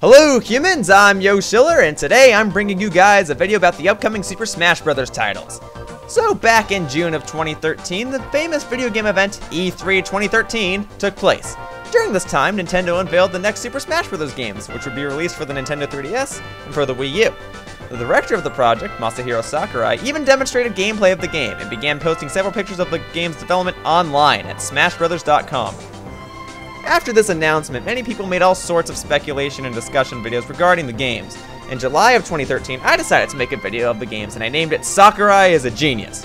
Hello humans, I'm Yoshiller, and today I'm bringing you guys a video about the upcoming Super Smash Bros. Titles. So back in June of 2013, the famous video game event E3 2013 took place. During this time, Nintendo unveiled the next Super Smash Bros. Games, which would be released for the Nintendo 3DS and for the Wii U. The director of the project, Masahiro Sakurai, even demonstrated gameplay of the game and began posting several pictures of the game's development online at smashbrothers.com. After this announcement, many people made all sorts of speculation and discussion videos regarding the games. In July of 2013, I decided to make a video of the games and I named it Sakurai is a Genius.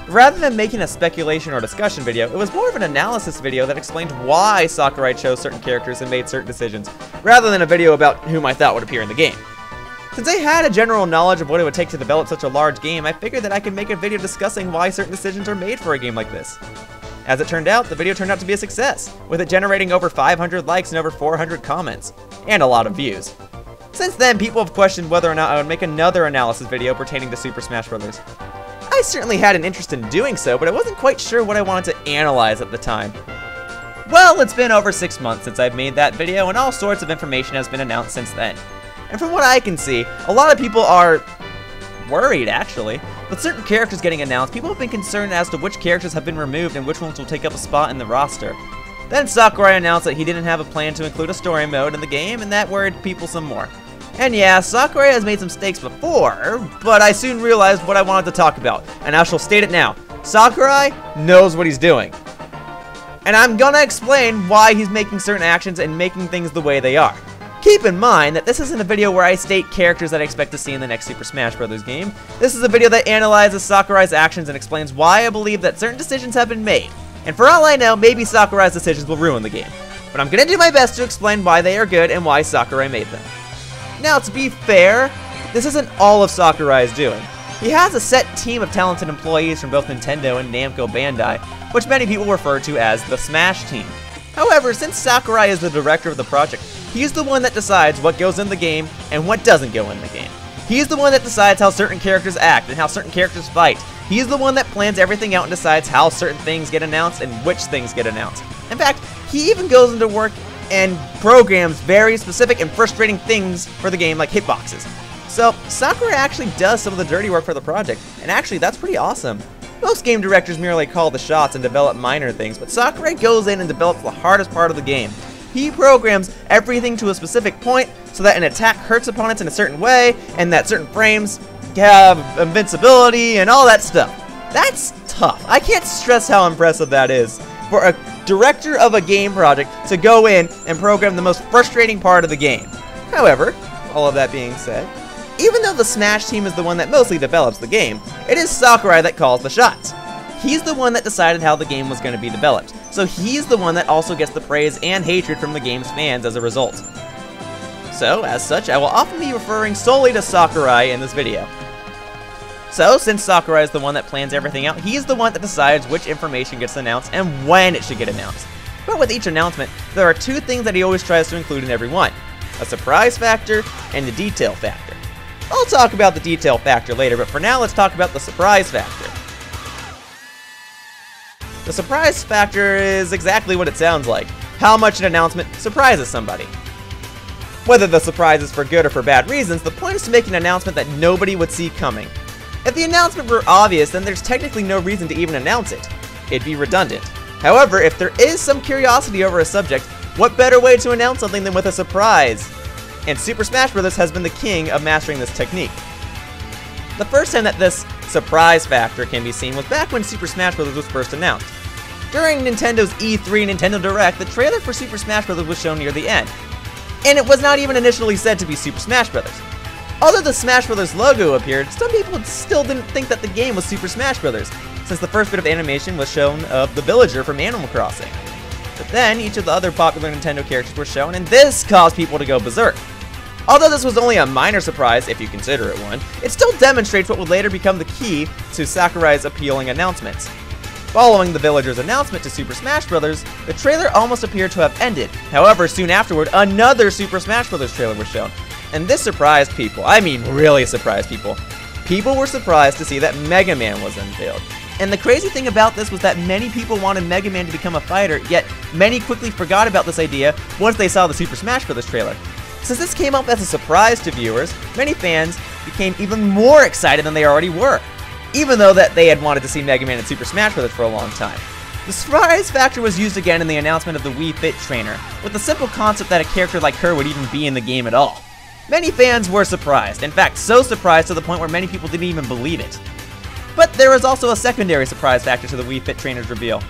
Rather than making a speculation or discussion video, it was more of an analysis video that explained why Sakurai chose certain characters and made certain decisions, rather than a video about whom I thought would appear in the game. Since I had a general knowledge of what it would take to develop such a large game, I figured that I could make a video discussing why certain decisions are made for a game like this. As it turned out, the video turned out to be a success, with it generating over 500 likes and over 400 comments, and a lot of views. Since then, people have questioned whether or not I would make another analysis video pertaining to Super Smash Bros. I certainly had an interest in doing so, but I wasn't quite sure what I wanted to analyze at the time. Well, it's been over 6 months since I've made that video, and all sorts of information has been announced since then. And from what I can see, a lot of people are worried, actually. With certain characters getting announced, people have been concerned as to which characters have been removed and which ones will take up a spot in the roster. Then Sakurai announced that he didn't have a plan to include a story mode in the game, and that worried people some more. And yeah, Sakurai has made some mistakes before, but I soon realized what I wanted to talk about, and I shall state it now. Sakurai knows what he's doing. And I'm gonna explain why he's making certain actions and making things the way they are. Keep in mind that this isn't a video where I state characters that I expect to see in the next Super Smash Bros. Game. This is a video that analyzes Sakurai's actions and explains why I believe that certain decisions have been made. And for all I know, maybe Sakurai's decisions will ruin the game. But I'm gonna do my best to explain why they are good and why Sakurai made them. Now, to be fair, this isn't all of Sakurai's doing. He has a set team of talented employees from both Nintendo and Namco Bandai, which many people refer to as the Smash Team. However, since Sakurai is the director of the project, he's the one that decides what goes in the game and what doesn't go in the game. He's the one that decides how certain characters act and how certain characters fight. He's the one that plans everything out and decides how certain things get announced and which things get announced. In fact, he even goes into work and programs very specific and frustrating things for the game, like hitboxes. So, Sakurai actually does some of the dirty work for the project, and actually that's pretty awesome. Most game directors merely call the shots and develop minor things, but Sakurai goes in and develops the hardest part of the game. He programs everything to a specific point so that an attack hurts opponents in a certain way, and that certain frames have invincibility and all that stuff. That's tough. I can't stress how impressive that is for a director of a game project to go in and program the most frustrating part of the game. However, all of that being said, even though the Smash team is the one that mostly develops the game, it is Sakurai that calls the shots. He's the one that decided how the game was going to be developed, so he's the one that also gets the praise and hatred from the game's fans as a result. So, as such, I will often be referring solely to Sakurai in this video. So, since Sakurai is the one that plans everything out, he's the one that decides which information gets announced and when it should get announced. But with each announcement, there are two things that he always tries to include in every one: a surprise factor and the detail factor. I'll talk about the detail factor later, but for now let's talk about the surprise factor. The surprise factor is exactly what it sounds like: how much an announcement surprises somebody. Whether the surprise is for good or for bad reasons, the point is to make an announcement that nobody would see coming. If the announcement were obvious, then there's technically no reason to even announce it. It'd be redundant. However, if there is some curiosity over a subject, what better way to announce something than with a surprise? And Super Smash Bros. Has been the king of mastering this technique. The first time that this surprise factor can be seen was back when Super Smash Bros. Was first announced. During Nintendo's E3 Nintendo Direct, the trailer for Super Smash Bros. Was shown near the end. And it was not even initially said to be Super Smash Bros. Although the Smash Bros. Logo appeared, some people still didn't think that the game was Super Smash Bros., since the first bit of animation was shown of the villager from Animal Crossing. But then, each of the other popular Nintendo characters were shown, and this caused people to go berserk. Although this was only a minor surprise, if you consider it one, it still demonstrates what would later become the key to Sakurai's appealing announcements. Following the villager's announcement to Super Smash Bros., the trailer almost appeared to have ended. However, soon afterward, another Super Smash Bros. Trailer was shown. And this surprised people. I mean, really surprised people. People were surprised to see that Mega Man was unveiled. And the crazy thing about this was that many people wanted Mega Man to become a fighter, yet many quickly forgot about this idea once they saw the Super Smash Bros. Trailer. Since this came up as a surprise to viewers, many fans became even more excited than they already were, even though that they had wanted to see Mega Man in Super Smash Bros. For a long time. The surprise factor was used again in the announcement of the Wii Fit Trainer, with the simple concept that a character like her would even be in the game at all. Many fans were surprised, in fact so surprised to the point where many people didn't even believe it. But there was also a secondary surprise factor to the Wii Fit Trainer's reveal.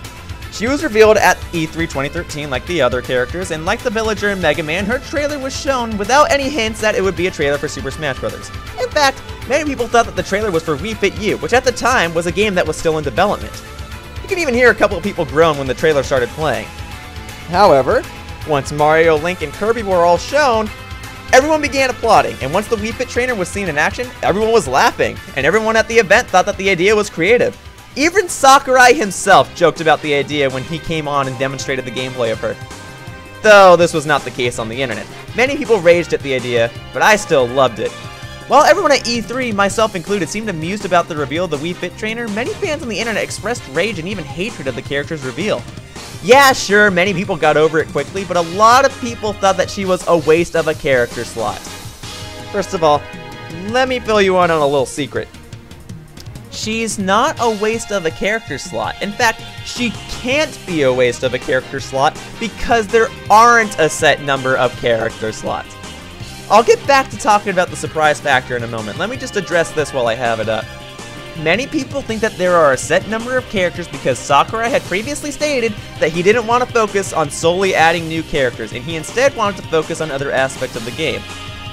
She was revealed at E3 2013 like the other characters, and like the villager in Mega Man, her trailer was shown without any hints that it would be a trailer for Super Smash Bros. In fact, many people thought that the trailer was for Wii Fit U, which at the time was a game that was still in development. You could even hear a couple of people groan when the trailer started playing. However, once Mario, Link, and Kirby were all shown, everyone began applauding, and once the Wii Fit Trainer was seen in action, everyone was laughing, and everyone at the event thought that the idea was creative. Even Sakurai himself joked about the idea when he came on and demonstrated the gameplay of her. Though this was not the case on the internet. Many people raged at the idea, but I still loved it. While everyone at E3, myself included, seemed amused about the reveal of the Wii Fit Trainer, many fans on the internet expressed rage and even hatred of the character's reveal. Yeah, sure, many people got over it quickly, but a lot of people thought that she was a waste of a character slot. First of all, let me fill you in on a little secret. She's not a waste of a character slot. In fact, she can't be a waste of a character slot because there aren't a set number of character slots. I'll get back to talking about the surprise factor in a moment. Let me just address this while I have it up. Many people think that there are a set number of characters because Sakurai had previously stated that he didn't want to focus on solely adding new characters, and he instead wanted to focus on other aspects of the game.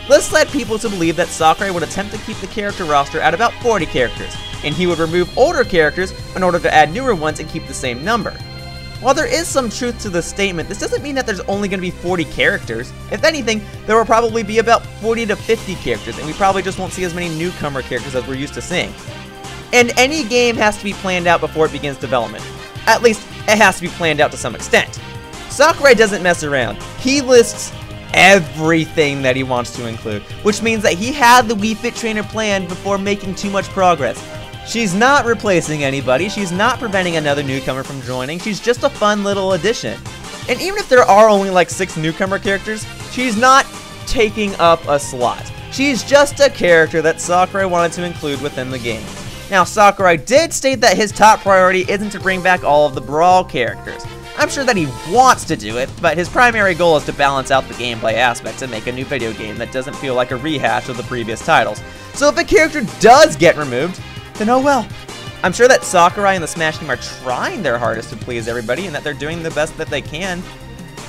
This led people to believe that Sakurai would attempt to keep the character roster at about 40 characters, and he would remove older characters in order to add newer ones and keep the same number. While there is some truth to this statement, this doesn't mean that there's only going to be 40 characters. If anything, there will probably be about 40 to 50 characters, and we probably just won't see as many newcomer characters as we're used to seeing. And any game has to be planned out before it begins development. At least, it has to be planned out to some extent. Sakurai doesn't mess around. He lists everything that he wants to include, which means that he had the Wii Fit Trainer planned before making too much progress. She's not replacing anybody, she's not preventing another newcomer from joining, she's just a fun little addition. And even if there are only like 6 newcomer characters, she's not taking up a slot. She's just a character that Sakurai wanted to include within the game. Now, Sakurai did state that his top priority isn't to bring back all of the Brawl characters. I'm sure that he wants to do it, but his primary goal is to balance out the gameplay aspects and make a new video game that doesn't feel like a rehash of the previous titles. So if a character does get removed, then oh well. I'm sure that Sakurai and the Smash team are trying their hardest to please everybody and that they're doing the best that they can.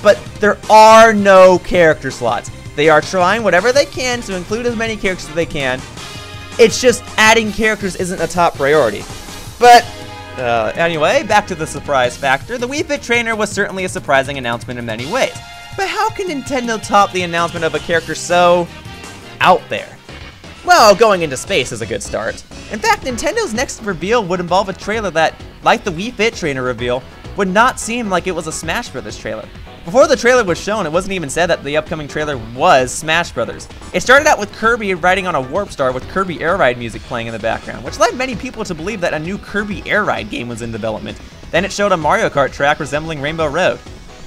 But there are no character slots. They are trying whatever they can to include as many characters as they can. It's just adding characters isn't a top priority. But anyway, back to the surprise factor. The Wii Fit Trainer was certainly a surprising announcement in many ways. But how can Nintendo top the announcement of a character so out there? Well, going into space is a good start. In fact, Nintendo's next reveal would involve a trailer that, like the Wii Fit Trainer reveal, would not seem like it was a Smash Bros. Trailer. Before the trailer was shown, it wasn't even said that the upcoming trailer was Smash Bros. It started out with Kirby riding on a Warp Star with Kirby Air Ride music playing in the background, which led many people to believe that a new Kirby Air Ride game was in development. Then it showed a Mario Kart track resembling Rainbow Road.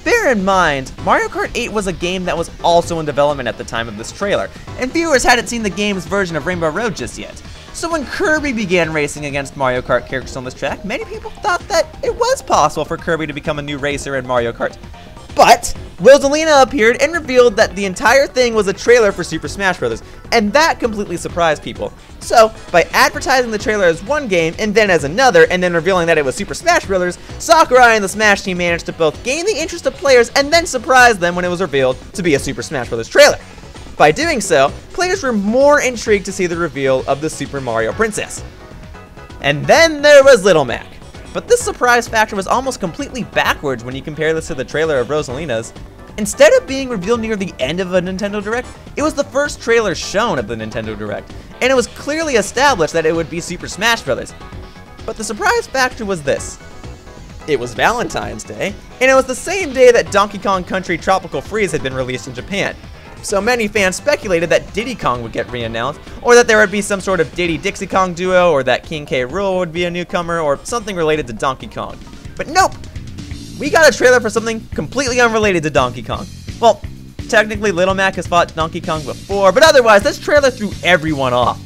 Bear in mind, Mario Kart 8 was a game that was also in development at the time of this trailer, and viewers hadn't seen the game's version of Rainbow Road just yet. So when Kirby began racing against Mario Kart characters on this track, many people thought that it was possible for Kirby to become a new racer in Mario Kart. But Rosalina appeared and revealed that the entire thing was a trailer for Super Smash Bros., and that completely surprised people. So, by advertising the trailer as one game and then as another, and then revealing that it was Super Smash Bros., Sakurai and the Smash team managed to both gain the interest of players and then surprise them when it was revealed to be a Super Smash Bros. Trailer. By doing so, players were more intrigued to see the reveal of the Super Mario Princess. And then there was Little Mac. But this surprise factor was almost completely backwards when you compare this to the trailer of Rosalina's. Instead of being revealed near the end of a Nintendo Direct, it was the first trailer shown of the Nintendo Direct, and it was clearly established that it would be Super Smash Bros. But the surprise factor was this. It was Valentine's Day, and it was the same day that Donkey Kong Country Tropical Freeze had been released in Japan. So many fans speculated that Diddy Kong would get re-announced, or that there would be some sort of Diddy-Dixie Kong duo, or that King K. Rool would be a newcomer, or something related to Donkey Kong. But nope! We got a trailer for something completely unrelated to Donkey Kong. Well, Technically, Little Mac has fought Donkey Kong before, but otherwise, this trailer threw everyone off.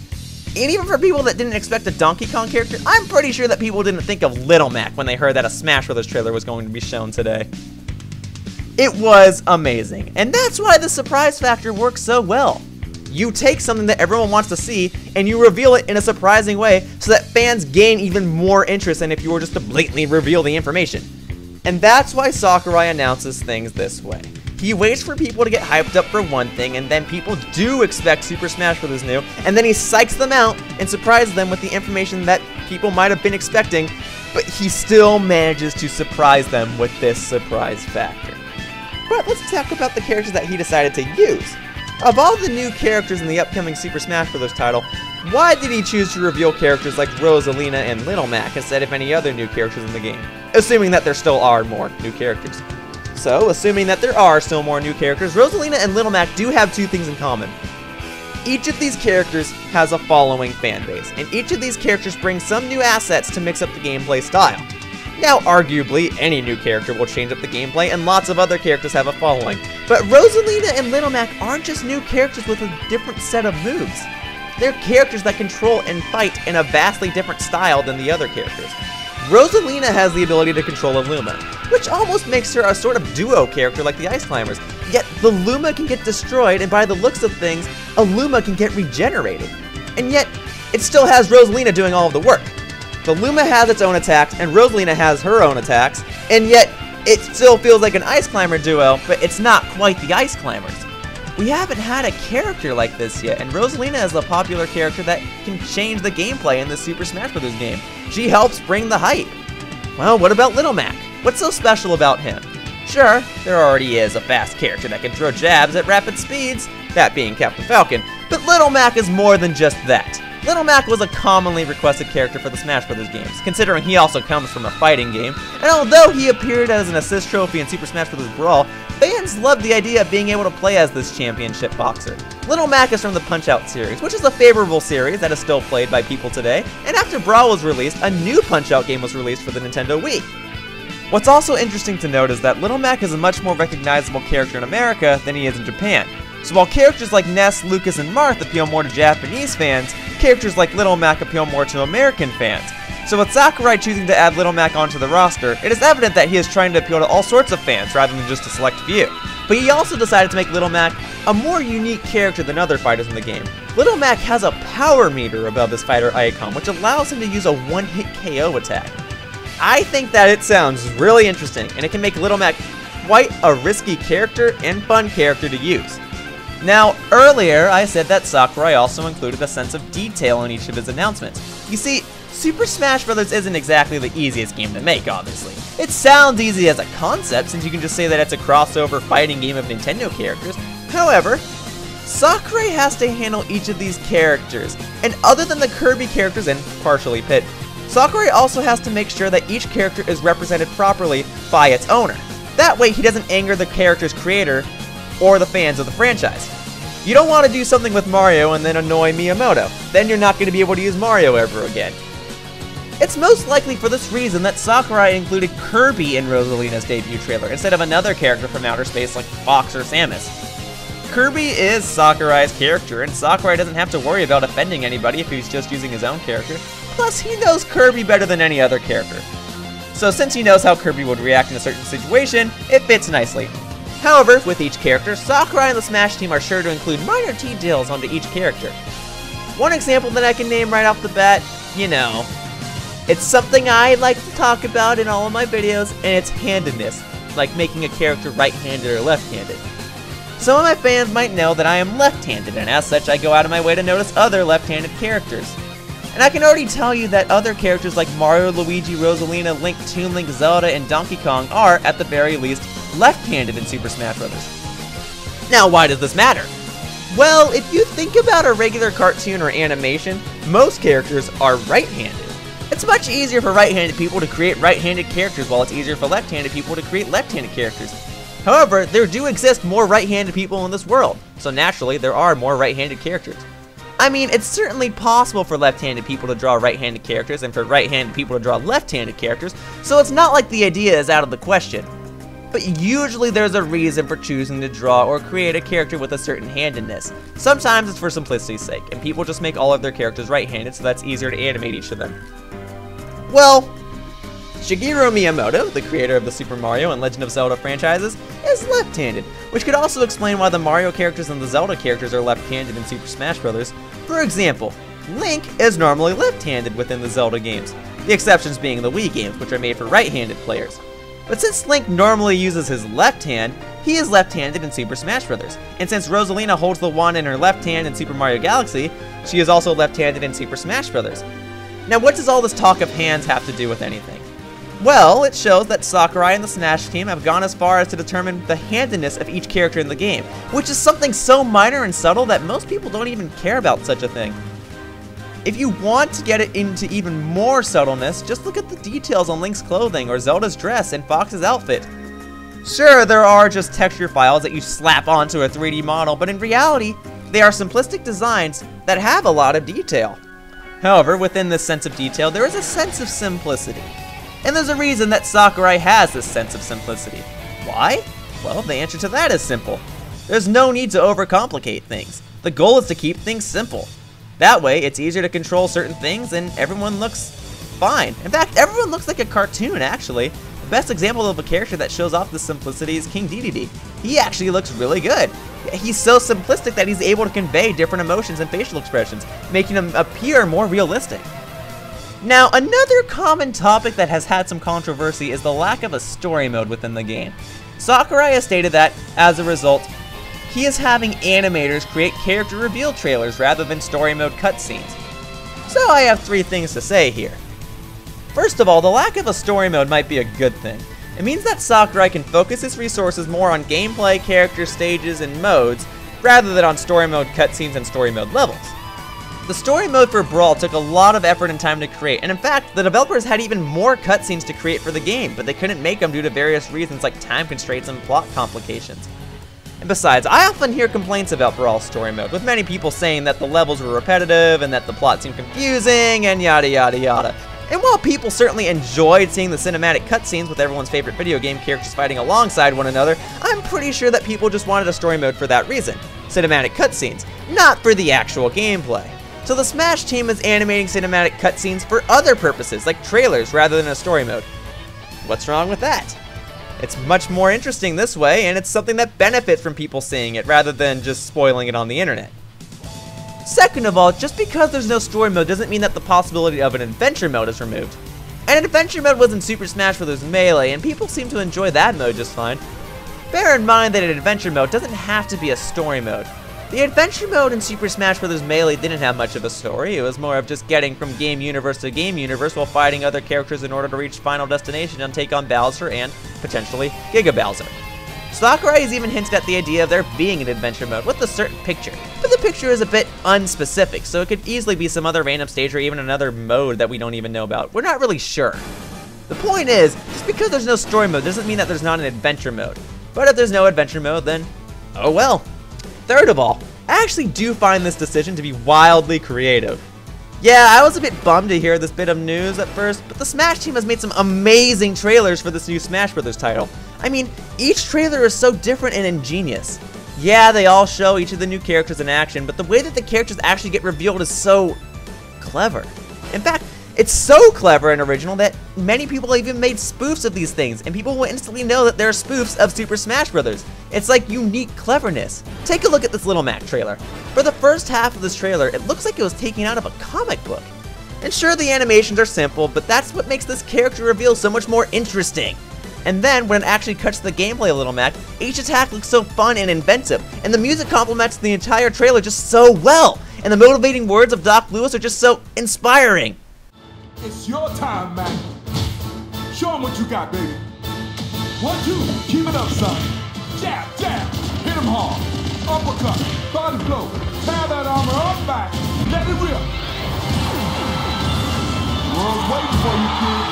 And even for people that didn't expect a Donkey Kong character, I'm pretty sure that people didn't think of Little Mac when they heard that a Smash Bros. Trailer was going to be shown today. It was amazing, and that's why the surprise factor works so well. You take something that everyone wants to see, and you reveal it in a surprising way so that fans gain even more interest than if you were just to blatantly reveal the information. And that's why Sakurai announces things this way. He waits for people to get hyped up for one thing, and then people do expect Super Smash Bros. New, and then he psychs them out and surprises them with the information that people might have been expecting, but he still manages to surprise them with this surprise factor. But let's talk about the characters that he decided to use. Of all the new characters in the upcoming Super Smash Bros. Title, why did he choose to reveal characters like Rosalina and Little Mac instead of any other new characters in the game? Assuming that there still are more new characters. So, assuming that there are still more new characters, Rosalina and Little Mac do have two things in common. Each of these characters has a following fan base, and each of these characters brings some new assets to mix up the gameplay style. Now, arguably, any new character will change up the gameplay, and lots of other characters have a following. But Rosalina and Little Mac aren't just new characters with a different set of moves. They're characters that control and fight in a vastly different style than the other characters. Rosalina has the ability to control a Luma, which almost makes her a sort of duo character like the Ice Climbers. Yet the Luma can get destroyed, and by the looks of things, a Luma can get regenerated. And yet, it still has Rosalina doing all of the work. The Luma has its own attacks, and Rosalina has her own attacks, and yet it still feels like an Ice Climber duo, but it's not quite the Ice Climbers. We haven't had a character like this yet, and Rosalina is a popular character that can change the gameplay in the Super Smash Bros. Game. She helps bring the hype. Well, what about Little Mac? What's so special about him? Sure, there already is a fast character that can throw jabs at rapid speeds, that being Captain Falcon, but Little Mac is more than just that. Little Mac was a commonly requested character for the Smash Bros. Games, considering he also comes from a fighting game, and although he appeared as an assist trophy in Super Smash Bros. Brawl, fans loved the idea of being able to play as this championship boxer. Little Mac is from the Punch-Out series, which is a favorable series that is still played by people today, and after Brawl was released, a new Punch-Out game was released for the Nintendo Wii. What's also interesting to note is that Little Mac is a much more recognizable character in America than he is in Japan. So while characters like Ness, Lucas, and Marth appeal more to Japanese fans, characters like Little Mac appeal more to American fans. So with Sakurai choosing to add Little Mac onto the roster, it is evident that he is trying to appeal to all sorts of fans rather than just a select few. But he also decided to make Little Mac a more unique character than other fighters in the game. Little Mac has a power meter above his fighter icon, which allows him to use a one-hit KO attack. I think that it sounds really interesting, and it can make Little Mac quite a risky character and fun character to use. Now, earlier I said that Sakurai also included a sense of detail in each of his announcements. You see, Super Smash Bros. Isn't exactly the easiest game to make, obviously. It sounds easy as a concept, since you can just say that it's a crossover fighting game of Nintendo characters. However, Sakurai has to handle each of these characters, and other than the Kirby characters and partially Pit, Sakurai also has to make sure that each character is represented properly by its owner. That way he doesn't anger the character's creator or the fans of the franchise. You don't want to do something with Mario and then annoy Miyamoto. Then you're not going to be able to use Mario ever again. It's most likely for this reason that Sakurai included Kirby in Rosalina's debut trailer instead of another character from outer space like Fox or Samus. Kirby is Sakurai's character, and Sakurai doesn't have to worry about offending anybody if he's just using his own character. Plus, he knows Kirby better than any other character. So since he knows how Kirby would react in a certain situation, it fits nicely. However, with each character, Sakurai and the Smash team are sure to include minor details onto each character. One example that I can name right off the bat, you know, it's something I like to talk about in all of my videos, and it's handedness, like making a character right-handed or left-handed. Some of my fans might know that I am left-handed, and as such I go out of my way to notice other left-handed characters. And I can already tell you that other characters like Mario, Luigi, Rosalina, Link, Toon Link, Zelda, and Donkey Kong are, at the very least, left-handed in Super Smash Bros. Now, why does this matter? Well, if you think about a regular cartoon or animation, most characters are right-handed. It's much easier for right-handed people to create right-handed characters, while it's easier for left-handed people to create left-handed characters. However, there do exist more right-handed people in this world, so naturally there are more right-handed characters. I mean, it's certainly possible for left-handed people to draw right-handed characters and for right-handed people to draw left-handed characters, so it's not like the idea is out of the question. but usually there's a reason for choosing to draw or create a character with a certain handedness. Sometimes it's for simplicity's sake, and people just make all of their characters right-handed so that's easier to animate each of them. Well, Shigeru Miyamoto, the creator of the Super Mario and Legend of Zelda franchises, is left-handed, which could also explain why the Mario characters and the Zelda characters are left-handed in Super Smash Bros. For example, Link is normally left-handed within the Zelda games, the exceptions being the Wii games, which are made for right-handed players. But since Link normally uses his left hand, he is left-handed in Super Smash Bros. And since Rosalina holds the wand in her left hand in Super Mario Galaxy, she is also left-handed in Super Smash Bros. Now what does all this talk of hands have to do with anything? Well, it shows that Sakurai and the Smash team have gone as far as to determine the handedness of each character in the game, which is something so minor and subtle that most people don't even care about such a thing. If you want to get it into even more subtleness, just look at the details on Link's clothing or Zelda's dress and Fox's outfit. Sure, there are just texture files that you slap onto a 3D model, but in reality, they are simplistic designs that have a lot of detail. However, within this sense of detail, there is a sense of simplicity. And there's a reason that Sakurai has this sense of simplicity. Why? Well, the answer to that is simple. There's no need to overcomplicate things. The goal is to keep things simple. That way, it's easier to control certain things and everyone looks fine. In fact, everyone looks like a cartoon, actually. The best example of a character that shows off this simplicity is King Dedede. He actually looks really good. He's so simplistic that he's able to convey different emotions and facial expressions, making him appear more realistic. Now, another common topic that has had some controversy is the lack of a story mode within the game. Sakurai has stated that, as a result, he is having animators create character reveal trailers rather than story mode cutscenes. So I have 3 things to say here. First of all, the lack of a story mode might be a good thing. It means that Sakurai can focus his resources more on gameplay, character stages, and modes, rather than on story mode cutscenes and story mode levels. The story mode for Brawl took a lot of effort and time to create, and in fact, the developers had even more cutscenes to create for the game, but they couldn't make them due to various reasons like time constraints and plot complications. And besides, I often hear complaints about Brawl's story mode, with many people saying that the levels were repetitive and that the plot seemed confusing and yada yada yada. And while people certainly enjoyed seeing the cinematic cutscenes with everyone's favorite video game characters fighting alongside one another, I'm pretty sure that people just wanted a story mode for that reason. Cinematic cutscenes, not for the actual gameplay. So the Smash team is animating cinematic cutscenes for other purposes, like trailers, rather than a story mode. What's wrong with that? It's much more interesting this way, and it's something that benefits from people seeing it, rather than just spoiling it on the internet. Second of all, just because there's no story mode doesn't mean that the possibility of an adventure mode is removed. And an adventure mode was in Super Smash Bros. Melee, and people seem to enjoy that mode just fine. Bear in mind that an adventure mode doesn't have to be a story mode. The adventure mode in Super Smash Bros. Melee didn't have much of a story, it was more of just getting from game universe to game universe while fighting other characters in order to reach final destination and take on Bowser and, potentially, Giga Bowser. Sakurai has even hinted at the idea of there being an adventure mode with a certain picture, but the picture is a bit unspecific, so it could easily be some other random stage or even another mode that we don't even know about. We're not really sure. The point is, just because there's no story mode doesn't mean that there's not an adventure mode. But if there's no adventure mode, then, oh well. Third of all, I actually do find this decision to be wildly creative. Yeah, I was a bit bummed to hear this bit of news at first, but the Smash team has made some amazing trailers for this new Smash Bros. Title. I mean, each trailer is so different and ingenious. Yeah, they all show each of the new characters in action, but the way that the characters actually get revealed is so clever. In fact, it's so clever and original that many people have even made spoofs of these things, and people will instantly know that they're spoofs of Super Smash Bros. It's like unique cleverness. Take a look at this Little Mac trailer. For the first half of this trailer, it looks like it was taken out of a comic book. And sure, the animations are simple, but that's what makes this character reveal so much more interesting. And then, when it actually cuts to the gameplay of Little Mac, each attack looks so fun and inventive, and the music complements the entire trailer just so well, and the motivating words of Doc Lewis are just so inspiring. It's your time, Mac. Show them what you got, baby. 1, 2, keep it up, son. Jab, jab, hit him hard. Uppercut, body blow, tear that armor up back, let it rip. World's waiting for you, kid.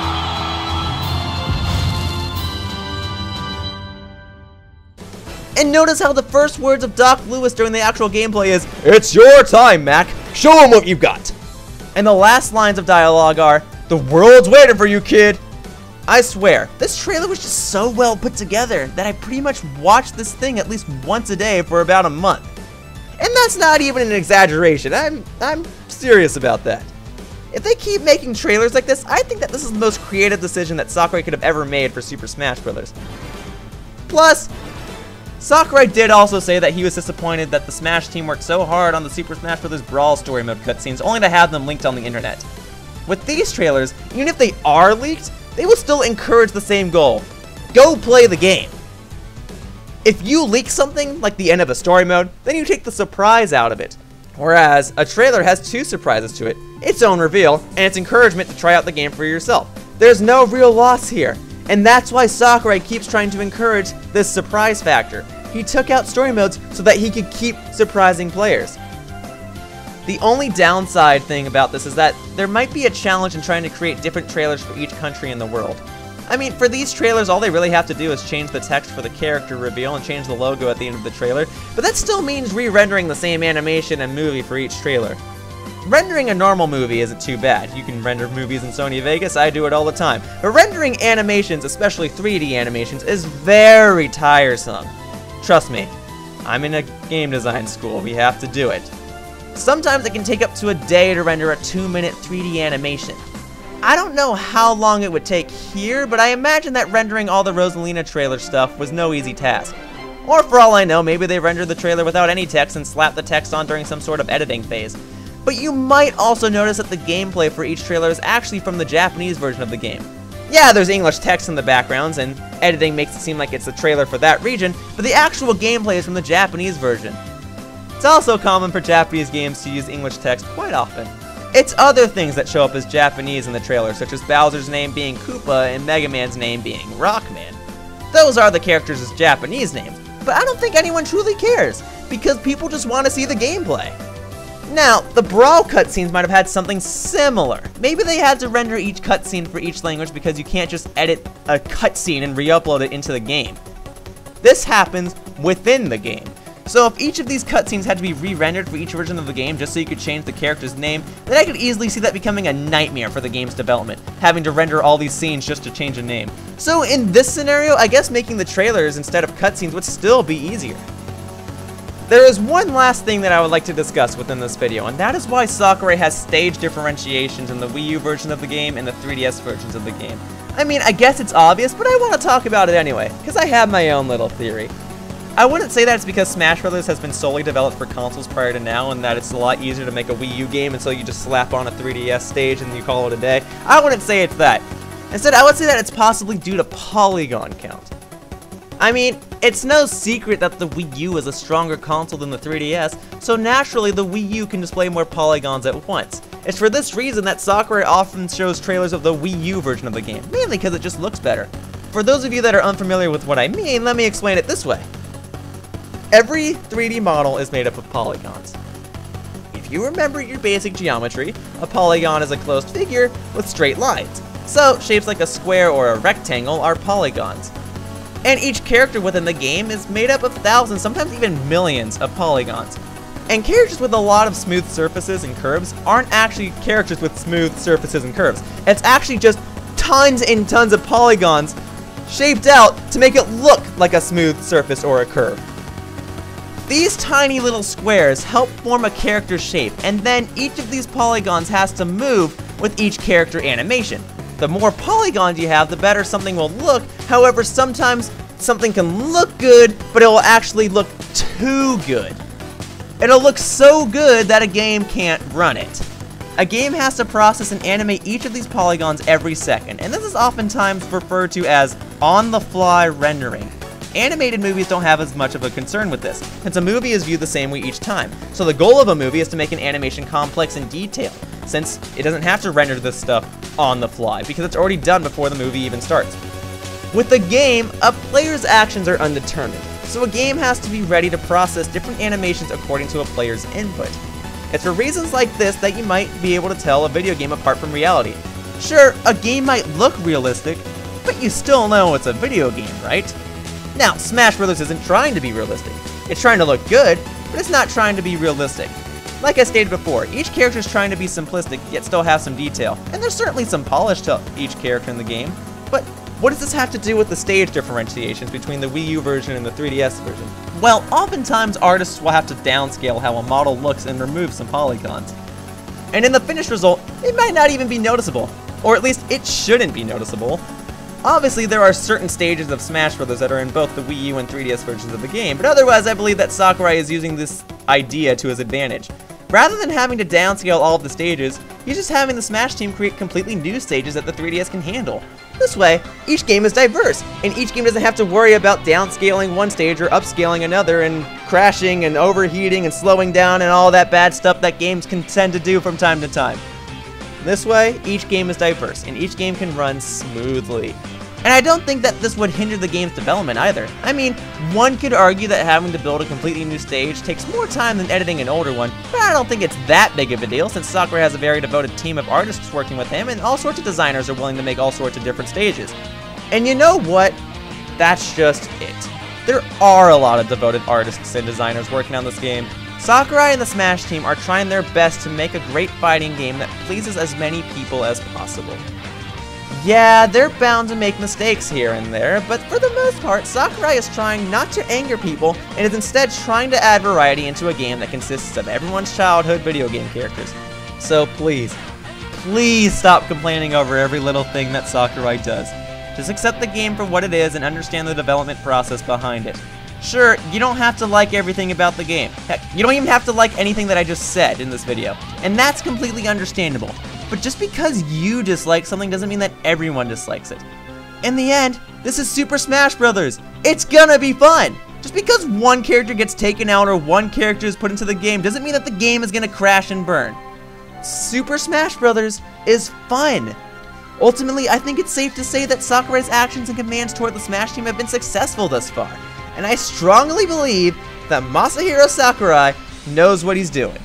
And notice how the first words of Doc Lewis during the actual gameplay is, "It's your time, Mac. Show him what you've got." And the last lines of dialogue are, "The world's waiting for you, kid." I swear, this trailer was just so well put together that I pretty much watched this thing at least once a day for about a month. And that's not even an exaggeration, I'm serious about that. If they keep making trailers like this, I think that this is the most creative decision that Sakurai could have ever made for Super Smash Bros. Plus, Sakurai did also say that he was disappointed that the Smash team worked so hard on the Super Smash Bros. Brawl story mode cutscenes only to have them leaked on the internet. With these trailers, even if they are leaked, they will still encourage the same goal. Go play the game. If you leak something, like the end of a story mode, then you take the surprise out of it. Whereas, a trailer has two surprises to it, its own reveal, and its encouragement to try out the game for yourself. There's no real loss here, and that's why Sakurai keeps trying to encourage this surprise factor. He took out story modes so that he could keep surprising players. The only downside thing about this is that there might be a challenge in trying to create different trailers for each country in the world. I mean, for these trailers, all they really have to do is change the text for the character reveal and change the logo at the end of the trailer, but that still means re-rendering the same animation and movie for each trailer. Rendering a normal movie isn't too bad. You can render movies in Sony Vegas, I do it all the time. But rendering animations, especially 3D animations, is very tiresome. Trust me, I'm in a game design school, we have to do it. Sometimes it can take up to a day to render a 2-minute 3D animation. I don't know how long it would take here, but I imagine that rendering all the Rosalina trailer stuff was no easy task. Or for all I know, maybe they rendered the trailer without any text and slapped the text on during some sort of editing phase. But you might also notice that the gameplay for each trailer is actually from the Japanese version of the game. Yeah, there's English text in the backgrounds, and editing makes it seem like it's a trailer for that region, but the actual gameplay is from the Japanese version. It's also common for Japanese games to use English text quite often. It's other things that show up as Japanese in the trailer, such as Bowser's name being Koopa and Mega Man's name being Rockman. Those are the characters' Japanese names, but I don't think anyone truly cares, because people just want to see the gameplay. Now, the Brawl cutscenes might have had something similar. Maybe they had to render each cutscene for each language because you can't just edit a cutscene and re-upload it into the game. This happens within the game. So if each of these cutscenes had to be re-rendered for each version of the game just so you could change the character's name, then I could easily see that becoming a nightmare for the game's development, having to render all these scenes just to change a name. So in this scenario, I guess making the trailers instead of cutscenes would still be easier. There is one last thing that I would like to discuss within this video, and that is why Sakurai has stage differentiations in the Wii U version of the game and the 3DS versions of the game. I mean, I guess it's obvious, but I want to talk about it anyway, because I have my own little theory. I wouldn't say that it's because Smash Bros. Has been solely developed for consoles prior to now, and that it's a lot easier to make a Wii U game, and so you just slap on a 3DS stage and you call it a day. I wouldn't say it's that. Instead, I would say that it's possibly due to polygon count. I mean, it's no secret that the Wii U is a stronger console than the 3DS, so naturally the Wii U can display more polygons at once. It's for this reason that Sakurai often shows trailers of the Wii U version of the game, mainly because it just looks better. For those of you that are unfamiliar with what I mean, let me explain it this way. Every 3D model is made up of polygons. If you remember your basic geometry, a polygon is a closed figure with straight lines. So, shapes like a square or a rectangle are polygons. And each character within the game is made up of thousands, sometimes even millions of polygons. And characters with a lot of smooth surfaces and curves aren't actually characters with smooth surfaces and curves. It's actually just tons and tons of polygons shaped out to make it look like a smooth surface or a curve. These tiny little squares help form a character's shape, and then each of these polygons has to move with each character animation. The more polygons you have, the better something will look. However, sometimes something can look good, but it will actually look too good. It'll look so good that a game can't run it. A game has to process and animate each of these polygons every second, and this is oftentimes referred to as on-the-fly rendering. Animated movies don't have as much of a concern with this, since a movie is viewed the same way each time. So the goal of a movie is to make an animation complex and detailed, since it doesn't have to render this stuff on the fly, because it's already done before the movie even starts. With a game, a player's actions are undetermined, so a game has to be ready to process different animations according to a player's input. It's for reasons like this that you might be able to tell a video game apart from reality. Sure, a game might look realistic, but you still know it's a video game, right? Now, Smash Bros. Isn't trying to be realistic. It's trying to look good, but it's not trying to be realistic. Like I stated before, each character is trying to be simplistic, yet still have some detail, and there's certainly some polish to each character in the game. But what does this have to do with the stage differentiations between the Wii U version and the 3DS version? Well, oftentimes artists will have to downscale how a model looks and remove some polygons. And in the finished result, it might not even be noticeable. Or at least it shouldn't be noticeable. Obviously, there are certain stages of Smash Bros. That are in both the Wii U and 3DS versions of the game, but otherwise I believe that Sakurai is using this idea to his advantage. Rather than having to downscale all of the stages, he's just having the Smash team create completely new stages that the 3DS can handle. This way, each game is diverse, and each game doesn't have to worry about downscaling one stage or upscaling another and crashing and overheating and slowing down and all that bad stuff that games can tend to do from time to time. This way, each game is diverse, and each game can run smoothly. And I don't think that this would hinder the game's development either. I mean, one could argue that having to build a completely new stage takes more time than editing an older one, but I don't think it's that big of a deal since Sakurai has a very devoted team of artists working with him and all sorts of designers are willing to make all sorts of different stages. And you know what? That's just it. There are a lot of devoted artists and designers working on this game. Sakurai and the Smash team are trying their best to make a great fighting game that pleases as many people as possible. Yeah, they're bound to make mistakes here and there, but for the most part, Sakurai is trying not to anger people and is instead trying to add variety into a game that consists of everyone's childhood video game characters. So please, please stop complaining over every little thing that Sakurai does. Just accept the game for what it is and understand the development process behind it. Sure, you don't have to like everything about the game. Heck, you don't even have to like anything that I just said in this video, and that's completely understandable. But just because you dislike something doesn't mean that everyone dislikes it. In the end, this is Super Smash Bros. It's gonna be fun! Just because one character gets taken out or one character is put into the game doesn't mean that the game is gonna crash and burn. Super Smash Bros. Is fun! Ultimately, I think it's safe to say that Sakurai's actions and commands toward the Smash team have been successful thus far. And I strongly believe that Masahiro Sakurai knows what he's doing.